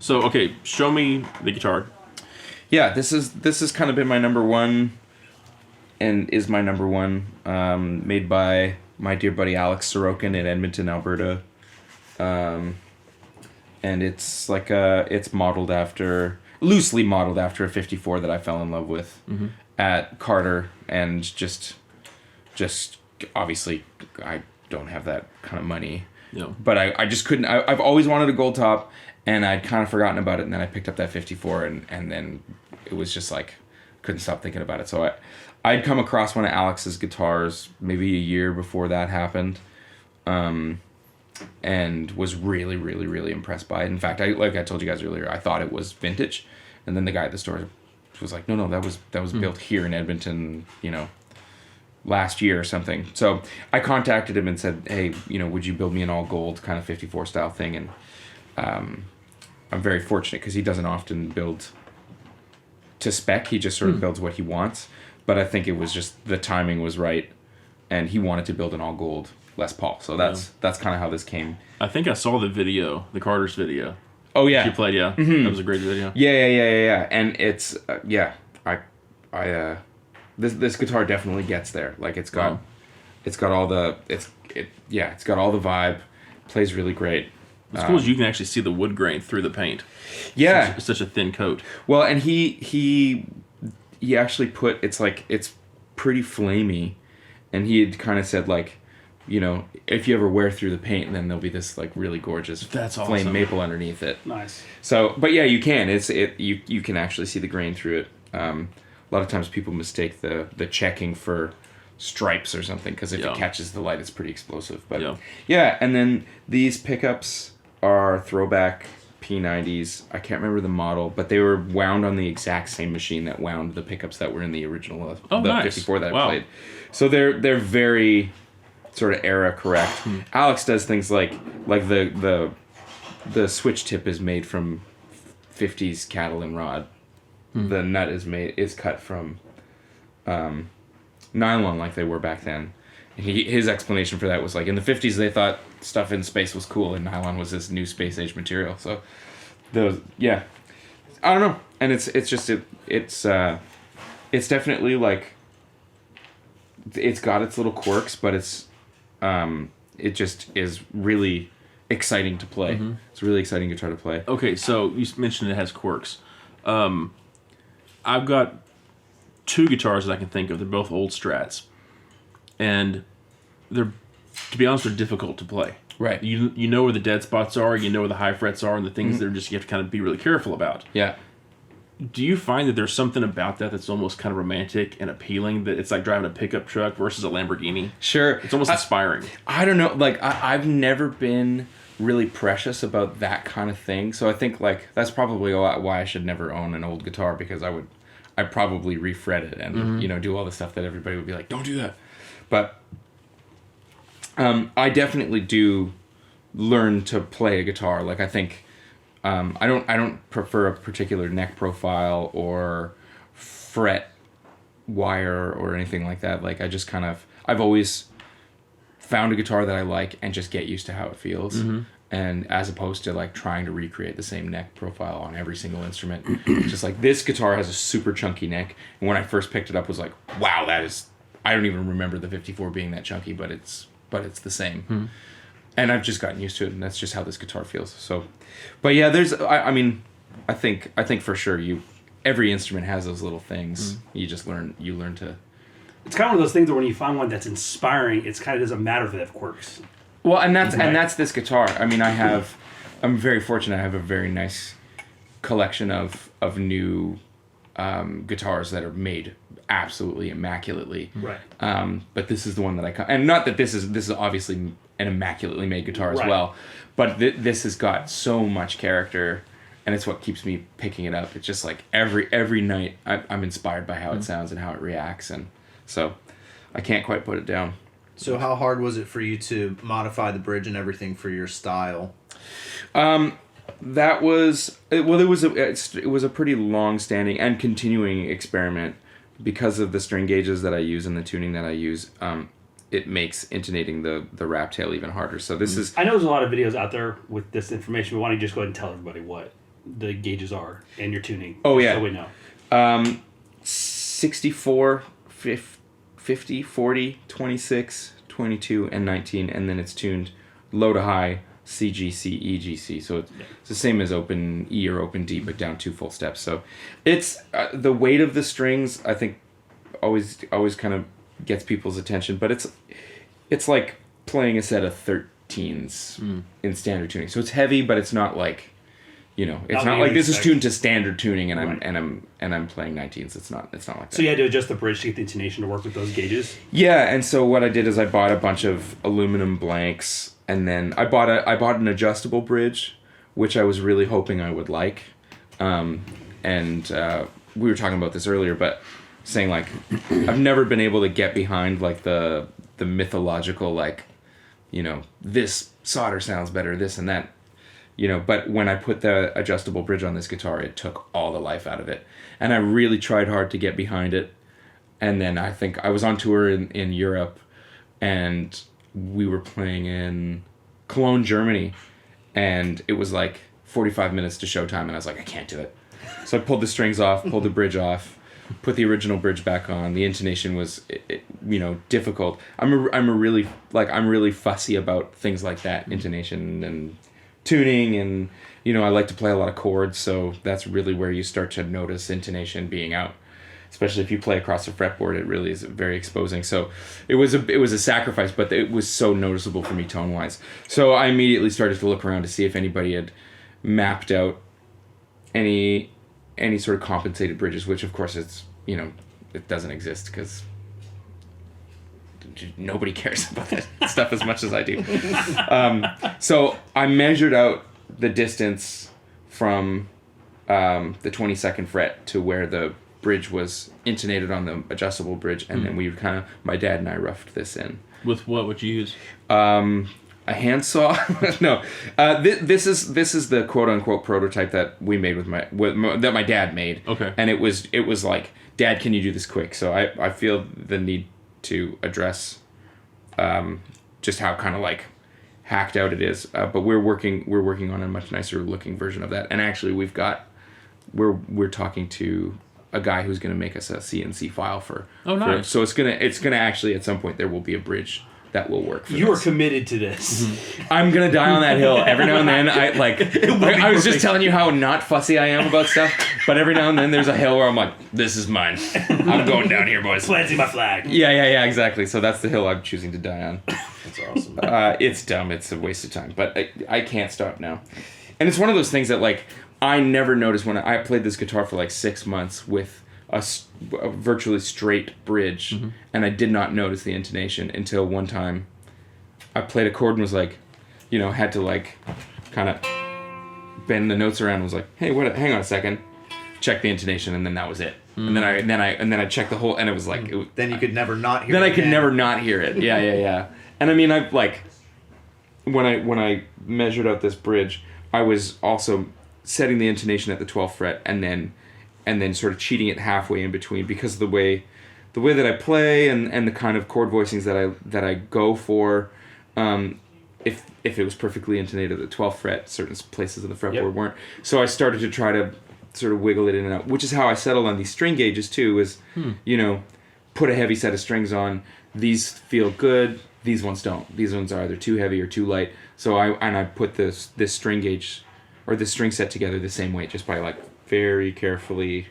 So, okay, show me the guitar. Yeah, this has kind of been my number one, and is my number one. Made by my dear buddy Alex Sorokin in Edmonton, Alberta. And it's like it's loosely modeled after a 54 that I fell in love with at Carter, and just obviously I don't have that kind of money. No. But I just couldn't. I've always wanted a gold top, and I'd kind of forgotten about it, and then I picked up that 54, and then it was just like couldn't stop thinking about it. So I'd come across one of Alex's guitars maybe a year before that happened. And was really, really, really impressed by it. In fact, like I told you guys earlier, I thought it was vintage, and then the guy at the store was like, "No, that was built here in Edmonton, last year or something." So I contacted him and said, "Hey, would you build me an all gold kind of 54 style thing?" And I'm very fortunate because he doesn't often build to spec. He just sort of builds what he wants. But I think it was just the timing was right, and he wanted to build an all gold Les Paul. So that's kind of how this came. I think I saw the video, the Carter's video. Oh yeah, you played, yeah. Mm-hmm. That was a great video. Yeah. And it's this guitar definitely gets there. Like it's got all the it's got all the vibe. Plays really great. What's cool is you can actually see the wood grain through the paint. Yeah, it's such a thin coat. Well, and he actually put it's pretty flamey, and he had kind of said like, if you ever wear through the paint, then there'll be this like really gorgeous flame maple underneath it. Nice. So, but yeah, you can. You can actually see the grain through it. A lot of times people mistake the checking for stripes or something because if it catches the light, it's pretty explosive. But yeah, and then these pickups are throwback P90s. I can't remember the model, but they were wound on the exact same machine that wound the pickups that were in the original nice. 54 that I played. So they're very sort of era correct. Alex does things like the switch tip is made from 50s Catalan rod. The nut is cut from nylon like they were back then. His explanation for that was like in the 50s they thought stuff in space was cool and nylon was this new space age material. So I don't know. And it's definitely like it's got its little quirks, but it just is really exciting to play. It's a really exciting guitar to play. Okay, so you mentioned it has quirks. I've got two guitars that I can think of. They're both old Strats, and to be honest, they're difficult to play. Right. You know where the dead spots are. You know where the high frets are, and the things that you have to kind of be really careful about. Yeah. Do you find that there's something about that that's almost kind of romantic and appealing, that it's like driving a pickup truck versus a Lamborghini? Sure. It's almost inspiring. I don't know. Like, I've never been really precious about that kind of thing. So I think, like, that's probably why I should never own an old guitar, because I'd probably refret it and, do all the stuff that everybody would be like, don't do that. But I definitely do learn to play a guitar. Like, I think... I don't prefer a particular neck profile or fret wire or anything like that. Like, I've always found a guitar that I like and just get used to how it feels. And as opposed to like trying to recreate the same neck profile on every single instrument. Just like this guitar has a super chunky neck. And when I first picked it up, I was like, wow, I don't even remember the 54 being that chunky, but it's the same. And I've just gotten used to it, and that's just how this guitar feels. So, but yeah, I think for sure every instrument has those little things. You just learn to. It's kind of one of those things where when you find one that's inspiring, it's kind of doesn't matter if they have quirks. Well, and that's this guitar. I mean, I'm very fortunate. I have a very nice collection of new guitars that are made absolutely immaculately. Right. But this is the one that and not that this is obviously an immaculately made guitar as well, but this has got so much character, and it's what keeps me picking it up. It's just like every night I'm inspired by how it sounds and how it reacts, and so I can't quite put it down. So how hard was it for you to modify the bridge and everything for your style? That was it was a pretty long-standing and continuing experiment because of the string gauges that I use and the tuning that I use. It makes intonating the wrap tail even harder. So this is... I know there's a lot of videos out there with this information, but why don't you just go ahead and tell everybody what the gauges are and your tuning. Oh, yeah. So we know. 64, 50, 40, 26, 22, and 19, and then it's tuned low to high, C, G, C, E, G, C. So it's the same as open E or open D, but down 2 full steps. So it's the weight of the strings, I think, always kind of gets people's attention, but it's like playing a set of 13s in standard tuning. So it's heavy, but it's not like, it's not like this is tuned to standard tuning and I'm playing 19s. It's not like that. So you had to adjust the bridge to get the intonation to work with those gauges? Yeah, and so what I did is I bought a bunch of aluminum blanks, and then I bought an adjustable bridge, which I was really hoping I would like. And we were talking about this earlier, but saying like I've never been able to get behind like the mythological like, this solder sounds better, this and that. But when I put the adjustable bridge on this guitar, it took all the life out of it. And I really tried hard to get behind it. And then I think I was on tour in Europe, and we were playing in Cologne, Germany. And it was like 45 minutes to showtime, and I was like, I can't do it. So I pulled the strings off, pulled the bridge off, put the original bridge back on. The intonation was, difficult. I'm really fussy about things like that, intonation and tuning, and I like to play a lot of chords, so that's really where you start to notice intonation being out, especially if you play across the fretboard. It really is very exposing. So it was a sacrifice, but it was so noticeable for me tone wise. So I immediately started to look around to see if anybody had mapped out any sort of compensated bridges, which of course it's it doesn't exist because nobody cares about that stuff as much as I do. So I measured out the distance from the 22nd fret to where the bridge was intonated on the adjustable bridge, and then my dad and I roughed this in. With what would you use? A handsaw? No. This is the quote unquote prototype that we made that my dad made. Okay. And it was like, Dad, can you do this quick? So I feel the need to address just how kind of like hacked out it is, but we're working on a much nicer looking version of that, and actually we're talking to a guy who's going to make us a CNC file for. Oh, nice. So it's gonna actually at some point there will be a bridge that will work for You are this. committed to this. I'm gonna die on that hill every now and then. I was just telling you how not fussy I am about stuff, but every now and then there's a hill where I'm like, this is mine. I'm going down here, boys. Planting my flag. Yeah, exactly. So that's the hill I'm choosing to die on. That's awesome. It's dumb. It's a waste of time, but I can't stop now. And it's one of those things that like I never noticed when I played this guitar for like 6 months with a virtually straight bridge, and I did not notice the intonation until one time I played a chord and was like, had to like kind of bend the notes around and was like, hey, hang on a second, check the intonation, and then that was it. And then I checked the whole, and it was like Then you could never not hear then it. I could again. never not hear it. Yeah. And I mean, I like when I measured out this bridge, I was also setting the intonation at the 12th fret and then sort of cheating it halfway in between, because of the way that I play and the kind of chord voicings that I go for. If it was perfectly intonated at the 12th fret, certain places of the fretboard weren't. So I started to try to sort of wiggle it in and out, which is how I settled on these string gauges too, is, put a heavy set of strings on. These feel good. These ones don't. These ones are either too heavy or too light. So I put this string gauge or this string set together the same way, just by like very carefully,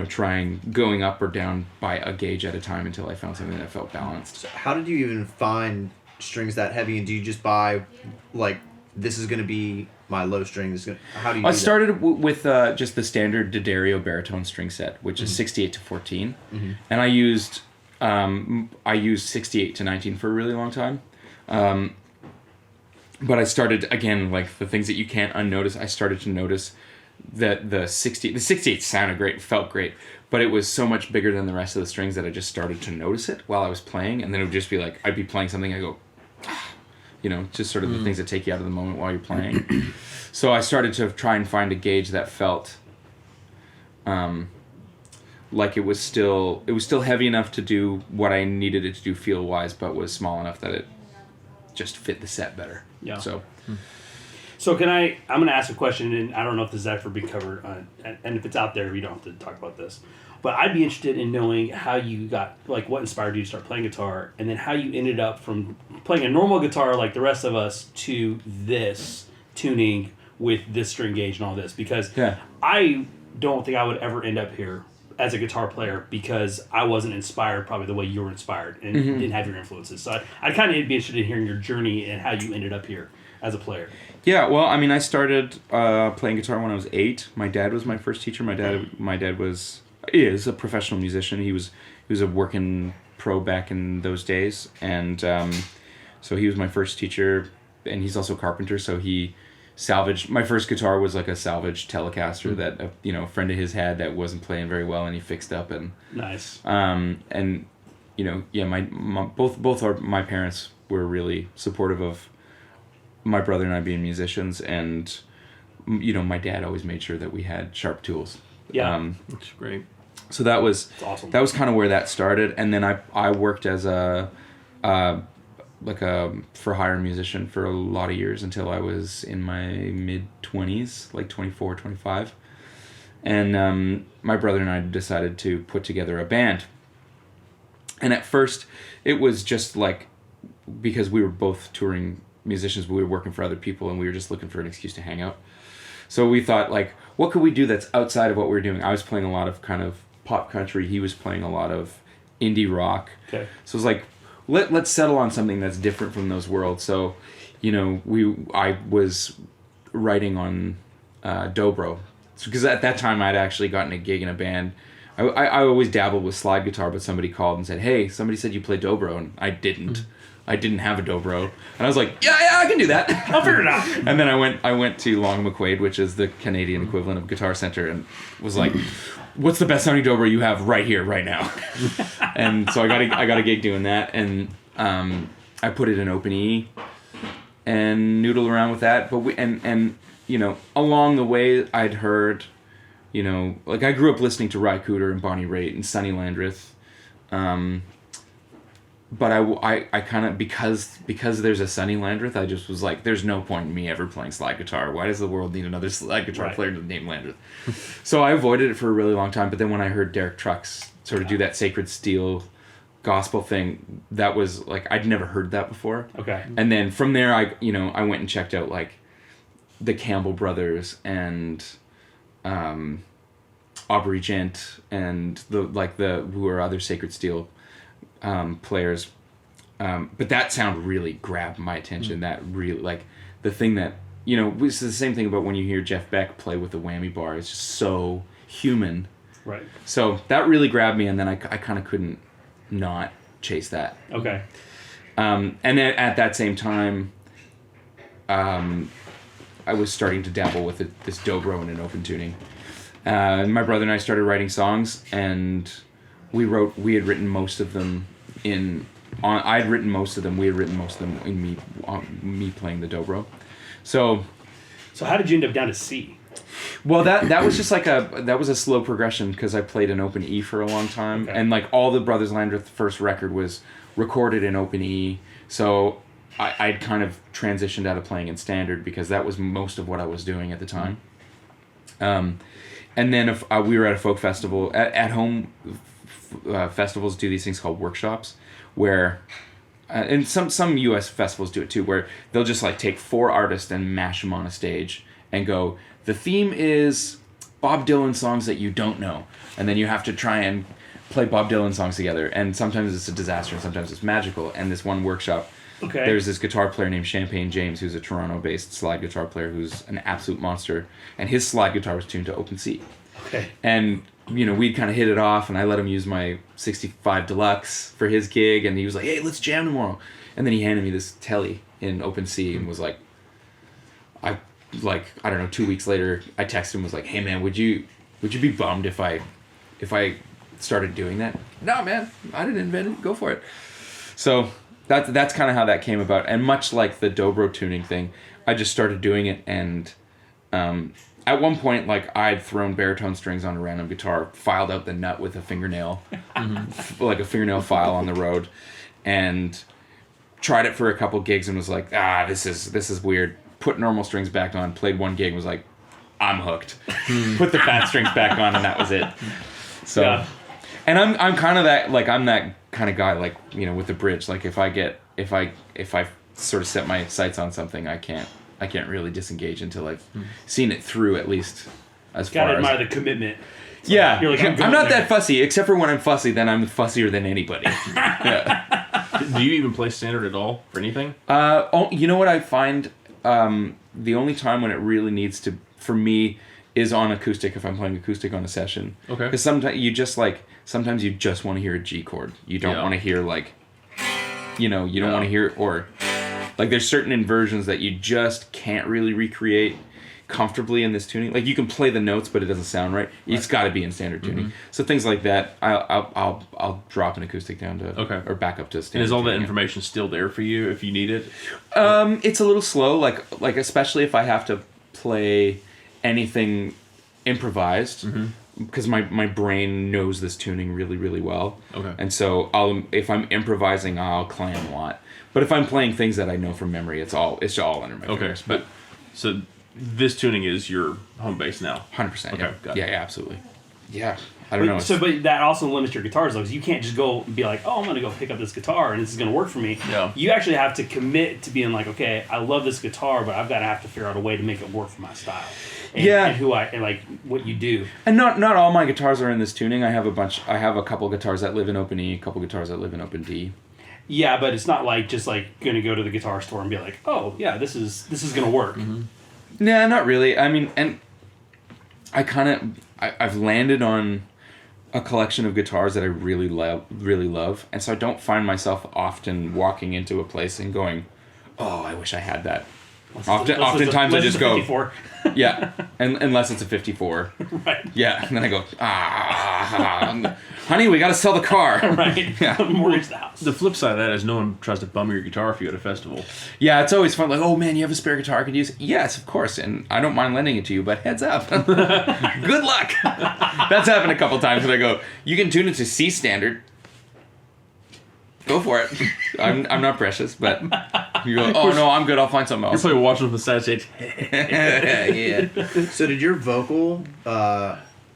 trying going up or down by a gauge at a time until I found something that felt balanced. So how did you even find strings that heavy, and do you just buy like, this is going to be my low string? How do you? I started with just the standard D'Addario baritone string set, which is 68 to 14, and I used 68 to 19 for a really long time. But I started, again, like the things that you can't unnotice, I started to notice that the 68 sounded great, felt great, but it was so much bigger than the rest of the strings that I just started to notice it while I was playing, and then it would just be like, I'd be playing something, I go, just sort of the things that take you out of the moment while you're playing. So I started to try and find a gauge that felt like it was still heavy enough to do what I needed it to do feel-wise, but was small enough that it just fit the set better. Yeah. So So I'm going to ask a question, and I don't know if this has ever been covered, and if it's out there, we don't have to talk about this. But I'd be interested in knowing how you got, like, what inspired you to start playing guitar, and then how you ended up from playing a normal guitar like the rest of us to this tuning with this string gauge and all this. Because I don't think I would ever end up here as a guitar player because I wasn't inspired probably the way you were inspired and didn't have your influences. So I'd kind of be interested in hearing your journey and how you ended up here as a player. Yeah, well, I mean, I started playing guitar when I was 8. My dad was my first teacher. My dad is a professional musician. He was a working pro back in those days, and so he was my first teacher. And he's also a carpenter, so he salvaged. My first guitar was like a salvage Telecaster that a friend of his had that wasn't playing very well, and he fixed up and nice. And my parents were really supportive of my brother and I being musicians, and my dad always made sure that we had sharp tools. Yeah, that's great. So that was awesome. That was kind of where that started, and then I worked as a for hire musician for a lot of years until I was in my mid-20s, like 24, 25. And my brother and I decided to put together a band. And at first, it was just like, because we were both touring musicians, but we were working for other people, and we were just looking for an excuse to hang out. So we thought, like, what could we do that's outside of what we were doing? I was playing a lot of kind of pop country. He was playing a lot of indie rock. Okay. So it was like, let's settle on something that's different from those worlds. So, I was writing on dobro, because at that time I'd actually gotten a gig in a band. I always dabbled with slide guitar, but somebody called and said, "Hey, somebody said you play dobro," and I didn't. I didn't have a dobro, and I was like, "Yeah, I can do that. I'll figure it out." And then I went to Long McQuaid, which is the Canadian equivalent of Guitar Center, and was like, "What's the best sounding dobro you have right here, right now?" And so I got a gig doing that, and I put it in Open E and noodled around with that. But along the way I'd heard, like I grew up listening to Ry Cooder and Bonnie Raitt and Sonny Landreth. But I kind of, because there's a Sonny Landreth, I just was like, there's no point in me ever playing slide guitar. Why does the world need another slide guitar player named Landreth? So I avoided it for a really long time. But then when I heard Derek Trucks sort of do that Sacred Steel gospel thing, that was like, I'd never heard that before. Okay. And then from there, I went and checked out like the Campbell Brothers and Aubrey Gent and who are other Sacred Steel players, but that sound really grabbed my attention. That really, like, the thing that it's the same thing about when you hear Jeff Beck play with the whammy bar. It's just so human, right? So that really grabbed me, and then I kind of couldn't not chase that. Okay. And then at that same time, I was starting to dabble with this dobro and an open tuning. My brother and I started writing songs, and we had written most of them I'd written most of them. We had written most of them in me playing the dobro. So how did you end up down to C? Well, that was just like that was a slow progression, because I played in Open E for a long time, okay. And like all the Brothers Landreth first record was recorded in Open E. So I'd kind of transitioned out of playing in standard, because that was most of what I was doing at the time. And then if we were at a folk festival at home. Festivals do these things called workshops, where and some U.S. festivals do it too, where they'll just like take 4 artists and mash them on a stage and go, the theme is Bob Dylan songs that you don't know, and then you have to try and play Bob Dylan songs together, and sometimes it's a disaster and sometimes it's magical. And this one workshop, there's this guitar player named Champagne James, who's a Toronto-based slide guitar player who's an absolute monster, and his slide guitar was tuned to Open C. Okay. And we'd kind of hit it off, and I let him use my 65 Deluxe for his gig, and he was like, "Hey, let's jam tomorrow." And then he handed me this telly in Open C and was like, I don't know, 2 weeks later, I texted him, was like, "Hey man, would you be bummed if I started doing that?" "No, man, I didn't invent it. Go for it." So that's kind of how that came about. And much like the dobro tuning thing, I just started doing it, and at one point, like, I'd thrown baritone strings on a random guitar, filed out the nut with a fingernail, like a fingernail file on the road, and tried it for a couple gigs and was like, this is weird. put normal strings back on, played one gig, was like, I'm hooked. Put the fat strings back on, and that was it. So, Yeah. and I'm kind of that, like, I'm that kind of guy, like, you know, with the bridge. Like, if I sort of set my sights on something, I can't really disengage until I've seen it through, at least as Gotta far as. admire the commitment. Yeah, You're like, I'm I'm going not there. that fussy, except for when I'm fussy, then I'm fussier than anybody. Yeah. Do you even play standard at all for anything? You know what I find? The only time when it really needs to, for me, is on acoustic, if I'm playing acoustic on a session. Okay. Because sometimes you just want to hear a G chord. You don't want to hear, like, you know, you don't want to hear, or, like, there's certain inversions that you just can't really recreate comfortably in this tuning. Like, you can play the notes, but it doesn't sound right. It's got to be in standard tuning. So things like that, I'll drop an acoustic down to, or back up to standard. And is all that tuning. information still there for you if you need it? It's a little slow, like especially if I have to play anything improvised, because my brain knows this tuning really, really well. Okay. And so if I'm improvising, I'll clam a lot. But if I'm playing things that I know from memory, it's all under my fingers. But So this tuning is your home base now. 100%. Okay, Yeah. got it. Yeah, absolutely. Yeah. I don't know. But that also limits your guitars, though, because you can't just go and be like, oh, I'm going to go pick up this guitar and this is going to work for me. Yeah. You actually have to commit to being like, okay, I love this guitar, but I've got to have to figure out a way to make it work for my style. And, and like what you do. And not all my guitars are in this tuning. I have a couple guitars that live in open E, a couple guitars that live in open D. Yeah, but it's not like just like going to go to the guitar store and be like, oh, yeah, this is going to work. Nah, not really. I mean, and I've landed on a collection of guitars that I really love, and so I don't find myself often walking into a place and going, "Oh, I wish I had that." Oftentimes I just go, 54. yeah, and unless it's a 54, Right. yeah, and then I go, honey, we got to sell the car, Right. Yeah. Mortgage the house. The flip side of that is no one tries to bum your guitar if you at a festival. Yeah, it's always fun. Like, oh man, you have a spare guitar I could use? Yes, of course, and I don't mind lending it to you, but heads up, good luck. That's happened a couple times when I go, you can tune it to C standard. Go for it. I'm not precious, but you go, oh no, I'm good. I'll find something You're else. probably watching from the side stage. Yeah. So did your vocal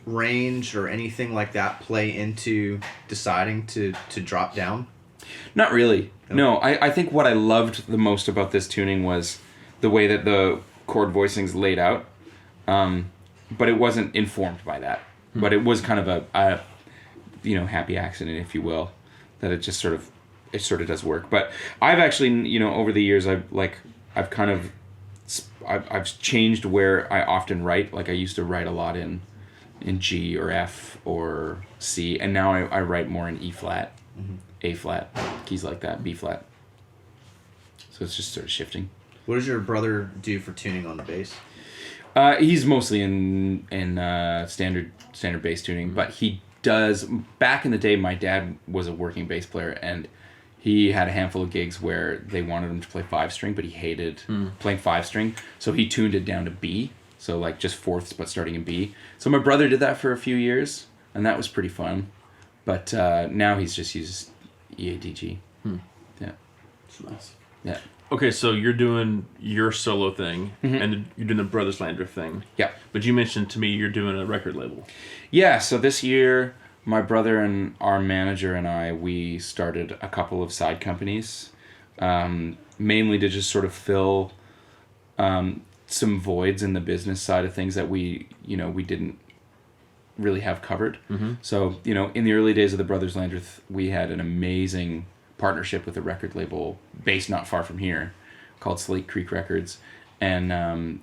range or anything like that play into deciding to drop down? Not really. No, I think what I loved the most about this tuning was the way that the chord voicings laid out, but it wasn't informed by that. But it was kind of a happy accident, if you will, that it sort of does work. But I've actually, over the years, I've changed where I often write. Like I used to write a lot in G or F or C, and now I write more in E flat, A flat, keys like that, B flat. So it's just sort of shifting. What does your brother do for tuning on the bass? He's mostly in standard bass tuning, but he does. Back in the day, my dad was a working bass player, and he had a handful of gigs where they wanted him to play 5-string, but he hated playing 5-string, so he tuned it down to B, so like just fourths, but starting in B. So my brother did that for a few years, and that was pretty fun. But now he's just uses EADG. Yeah. That's nice. Yeah. Okay, so you're doing your solo thing, and you're doing the Brothers Landreth thing. Yeah. But you mentioned to me you're doing a record label. Yeah, so this year, my brother and our manager and I, we started a couple of side companies, mainly to just sort of fill some voids in the business side of things that we didn't really have covered. So, in the early days of the Brothers Landreth, we had an amazing partnership with a record label based not far from here called Cupcake Records. And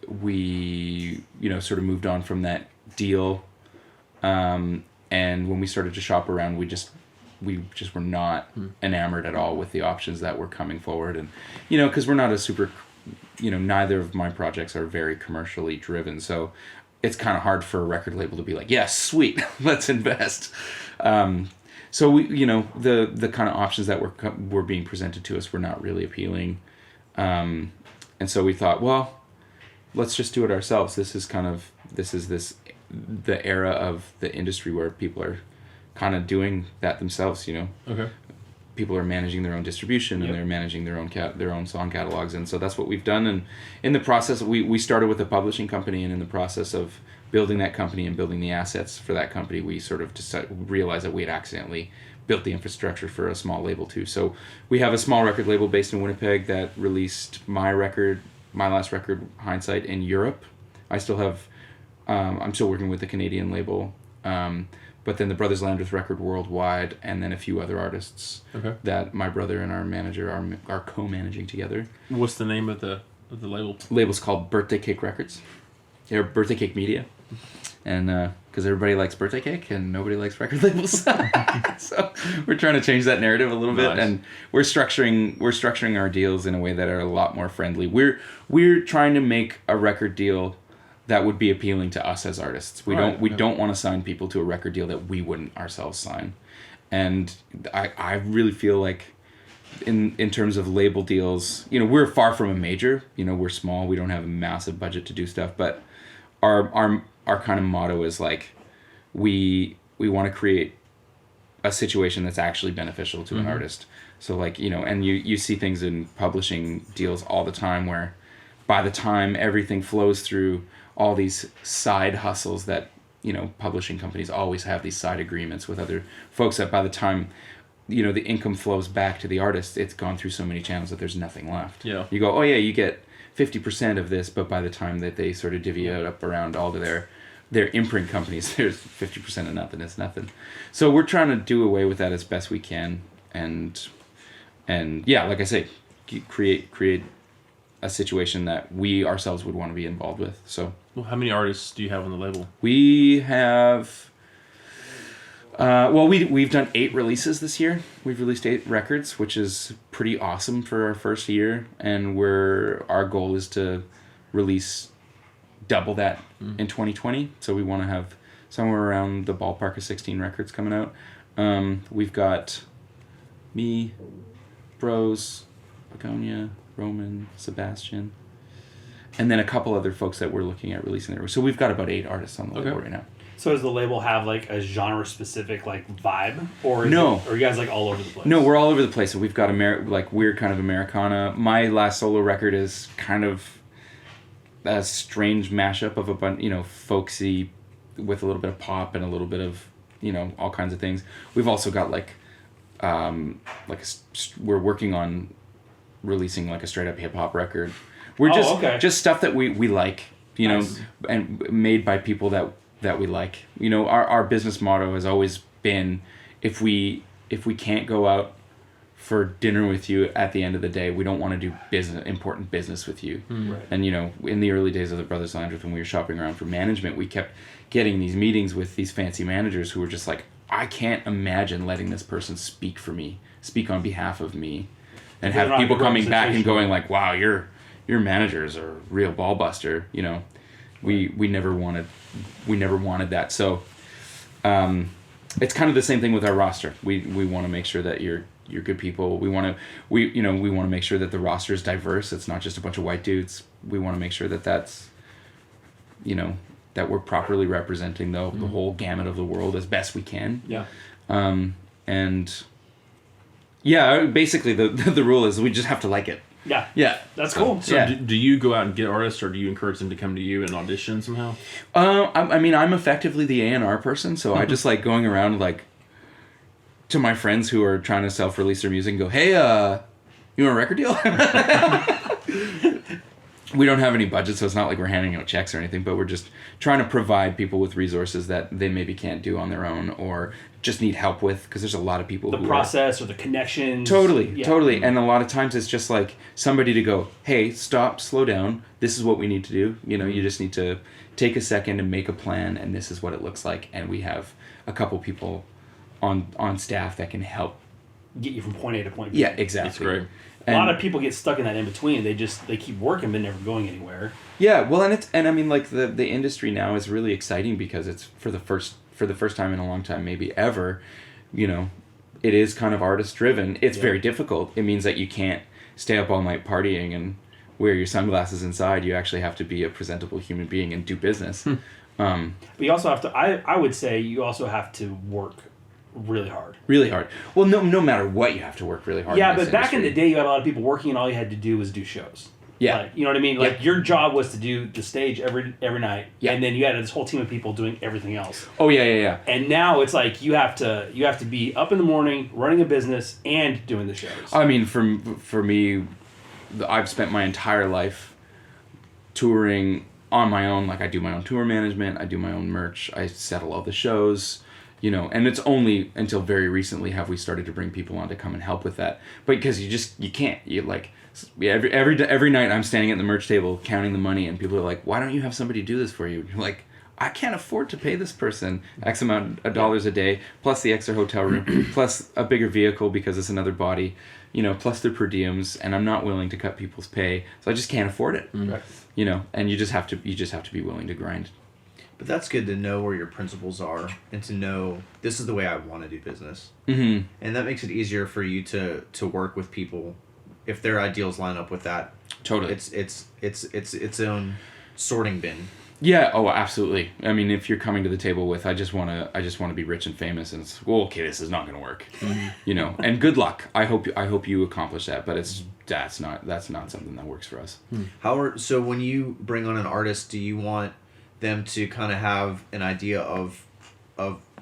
we, sort of moved on from that deal. And when we started to shop around, we just were not enamored at all with the options that were coming forward. And, because we're not a super, neither of my projects are very commercially driven. So it's kind of hard for a record label to be like, yeah, sweet, let's invest. So we, the kind of options that were being presented to us were not really appealing. And so we thought, well, let's just do it ourselves. This is the era of the industry where people are kind of doing that themselves, Okay. people are managing their own distribution and they're managing their own song catalogs, and so that's what we've done. And in the process, we started with a publishing company, and in the process of building that company and building the assets for that company, we sort of realized that we had accidentally built the infrastructure for a small label too. So we have a small record label based in Winnipeg that released my last record, Hindsight, in Europe. I still have, I'm still working with the Canadian label, but then the Brothers Landreth record worldwide, and then a few other artists that my brother and our manager are co-managing together. What's the name of the label? Label's called Birthday Cake Records. They're Birthday Cake Media. And because everybody likes birthday cake and nobody likes record labels, so we're trying to change that narrative a little bit, and we're structuring our deals in a way that are a lot more friendly. We're trying to make a record deal that would be appealing to us as artists. We don't want to sign people to a record deal that we wouldn't ourselves sign, and I really feel like in terms of label deals, we're far from a major. We're small. We don't have a massive budget to do stuff, but our kind of motto is like, we want to create a situation that's actually beneficial to an artist. So like, and you see things in publishing deals all the time where by the time everything flows through all these side hustles that, publishing companies always have these side agreements with other folks, that by the time, the income flows back to the artist, it's gone through so many channels that there's nothing left. Yeah. You go, oh yeah, you get 50% of this, but by the time that they sort of divvy it up around all of their imprint companies, there's 50% of nothing. It's nothing. So we're trying to do away with that as best we can, and yeah, like I say, create a situation that we ourselves would want to be involved with. So, well, how many artists do you have on the label? We have. We've done 8 releases this year. We've released 8 records, which is pretty awesome for our first year. And our goal is to release double that in 2020. So we want to have somewhere around the ballpark of 16 records coming out. We've got me, Bros, Begonia, Roman, Sebastian, and then a couple other folks that we're looking at releasing there. So we've got about 8 artists on the label right now. So does the label have like a genre specific like vibe, or no? Or are you guys like all over the place? No, we're all over the place. So we've got like weird kind of Americana. My last solo record is kind of a strange mashup of a bunch, folksy, with a little bit of pop and a little bit of all kinds of things. We've also got we're working on releasing like a straight up hip hop record. We're just stuff that we like, Nice. and made by people that we like. Our business motto has always been, if we can't go out for dinner with you at the end of the day, we don't want to do important business with you. Right. And in the early days of the Brothers Landreth, when we were shopping around for management, we kept getting these meetings with these fancy managers who were just like, I can't imagine letting this person speak on behalf of me, and have people coming back and going like, wow, your managers are a real ball buster. We never wanted that. So it's kind of the same thing with our roster. We want to make sure that you're good people. We want to make sure that the roster is diverse. It's not just a bunch of white dudes. We want to make sure that that's that we're properly representing the whole gamut of the world as best we can. Yeah. And yeah, basically the rule is we just have to like it. Yeah. Yeah. That's cool. So do you go out and get artists, or do you encourage them to come to you and audition somehow? I'm effectively the A&R person, so I just like going around like to my friends who are trying to self-release their music and go, hey, you want a record deal? We don't have any budget, so it's not like we're handing out checks or anything, but we're just trying to provide people with resources that they maybe can't do on their own, or just need help with, because there's a lot of people the process or the connections. Totally. And a lot of times it's just like somebody to go, hey, stop, slow down, this is what we need to do. You just need to take a second and make a plan, and this is what it looks like. And we have a couple people on staff that can help get you from point A to point B. Yeah, exactly. That's great. A lot of people get stuck in that in between. They keep working but never going anywhere. Yeah, well, and I mean, like the industry now is really exciting because it's for the first time in a long time, maybe ever, it is kind of artist driven. It's very difficult. It means that you can't stay up all night partying and wear your sunglasses inside. You actually have to be a presentable human being and do business. But you also have to. I would say you also have to work really hard. Really hard. Well, no matter what, you have to work really hard. Yeah, in this but back in industry. the day, you had a lot of people working, and all you had to do was do shows. Yeah. Like, you know what I mean? Like, your job was to do the stage every night, Yeah. and then you had this whole team of people doing everything else. Oh yeah. And now it's like you have to be up in the morning, running a business, and doing the shows. I mean, for me, I've spent my entire life touring on my own. Like, I do my own tour management, I do my own merch, I settle all the shows, you know. And it's only until very recently have we started to bring people on to come and help with that. But because you can't. You like. Every night I'm standing at the merch table counting the money, and people are like, "Why don't you have somebody do this for you?" You're like, I can't afford to pay this person X amount of dollars a day, plus the extra hotel room, plus a bigger vehicle because it's another body, you know, plus their per diems, and I'm not willing to cut people's pay, so I just can't afford it. Right. You know, and you just have to be willing to grind. But that's good to know where your principles are and to know this is the way I want to do business. Mm-hmm. And that makes it easier for you to work with people if their ideals line up with that. Totally. It's its own sorting bin. Yeah. Oh, absolutely. I mean, if you're coming to the table with, I just want to be rich and famous, and it's, well, okay, this is not going to work. You know, and good luck. I hope you accomplish that, but that's not something that works for us. So when you bring on an artist, do you want them to kind of have an idea of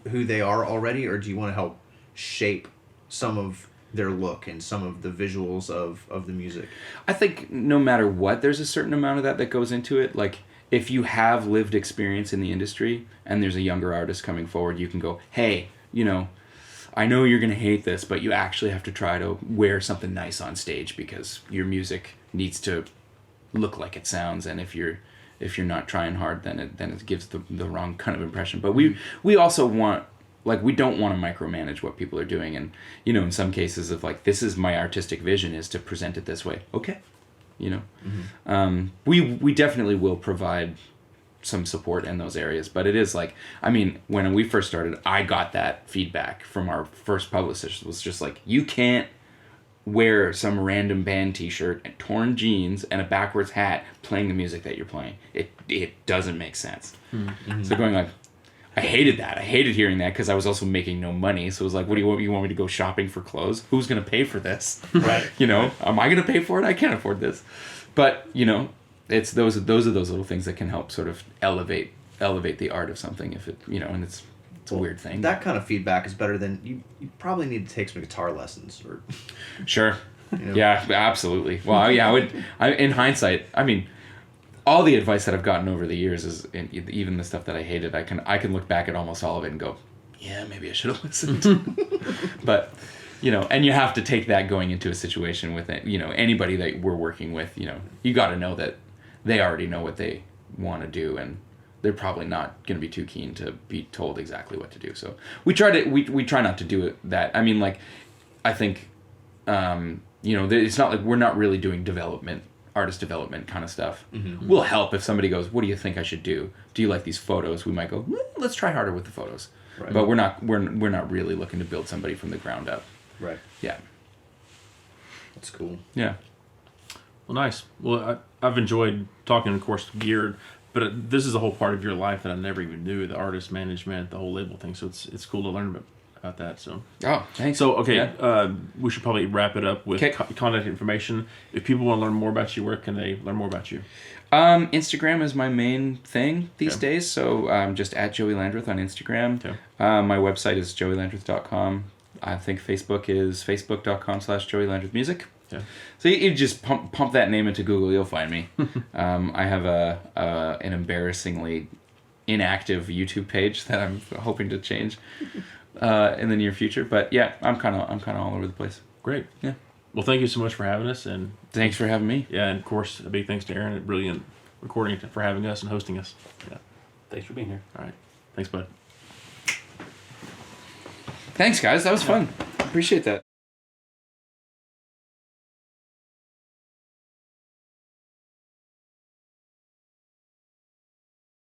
who they are already, or do you want to help shape some of their look and some of the visuals of the music? I think no matter what, there's a certain amount of that goes into it. Like, if you have lived experience in the industry and there's a younger artist coming forward, you can go, hey, you know, I know you're going to hate this, but you actually have to try to wear something nice on stage because your music needs to look like it sounds. And if you're not trying hard, then it gives the wrong kind of impression. But we also want, like, we don't want to micromanage what people are doing. And, you know, in some cases of like, this is my artistic vision is to present it this way. Okay. You know, we definitely will provide some support in those areas, but it is like, I mean, when we first started, I got that feedback from our first publicist. It was just like, you can't wear some random band t-shirt and torn jeans and a backwards hat playing the music that you're playing. It doesn't make sense. Mm-hmm. So going like, I hated that. I hated hearing that because I was also making no money. So it was like, what do you want? You want me to go shopping for clothes? Who's going to pay for this? Right. You know, am I going to pay for it? I can't afford this. But, you know, it's those are those little things that can help sort of elevate the art of something. If it, you know, and it's a weird thing. That kind of feedback is better than you probably need to take some guitar lessons or. Sure. You know? Yeah, absolutely. Well, yeah, in hindsight, I mean, all the advice that I've gotten over the years is, even the stuff that I hated, I can look back at almost all of it and go, yeah, maybe I should have listened. But, you know, and you have to take that going into a situation with it. You know, anybody that we're working with, you know, you got to know that they already know what they want to do, and they're probably not going to be too keen to be told exactly what to do. So we try not to do it that. I mean, like, I think, you know, it's not like we're not really doing artist development kind of stuff. Mm-hmm. We'll help if somebody goes, what do you think I should do? Do you like these photos? We might go, let's try harder with the photos. Right. But we're not really looking to build somebody from the ground up. Right. Yeah. That's cool. Yeah. Well, nice. Well, I've enjoyed talking, of course, geared, but this is a whole part of your life that I never even knew, the artist management, the whole label thing. So it's cool to learn about that. So. Oh, thanks. So, okay, yeah. We should probably wrap it up with contact information. If people want to learn more about you, where can they learn more about you? Instagram is my main thing these days, so just at Joey Landreth on Instagram. Okay. My website is joeylandreth.com. I think Facebook is facebook.com/joeylandrethmusic. Yeah. So you just pump that name into Google, you'll find me. I have an embarrassingly inactive YouTube page that I'm hoping to change in the near future. But yeah, I'm kind of all over the place. Great. Yeah. Well, thank you so much for having us, and thanks for having me. Yeah, and of course, a big thanks to Aaron at Brilliant Recording for having us and hosting us. Yeah. Thanks for being here. All right. Thanks, bud. Thanks, guys. That was fun. Appreciate that.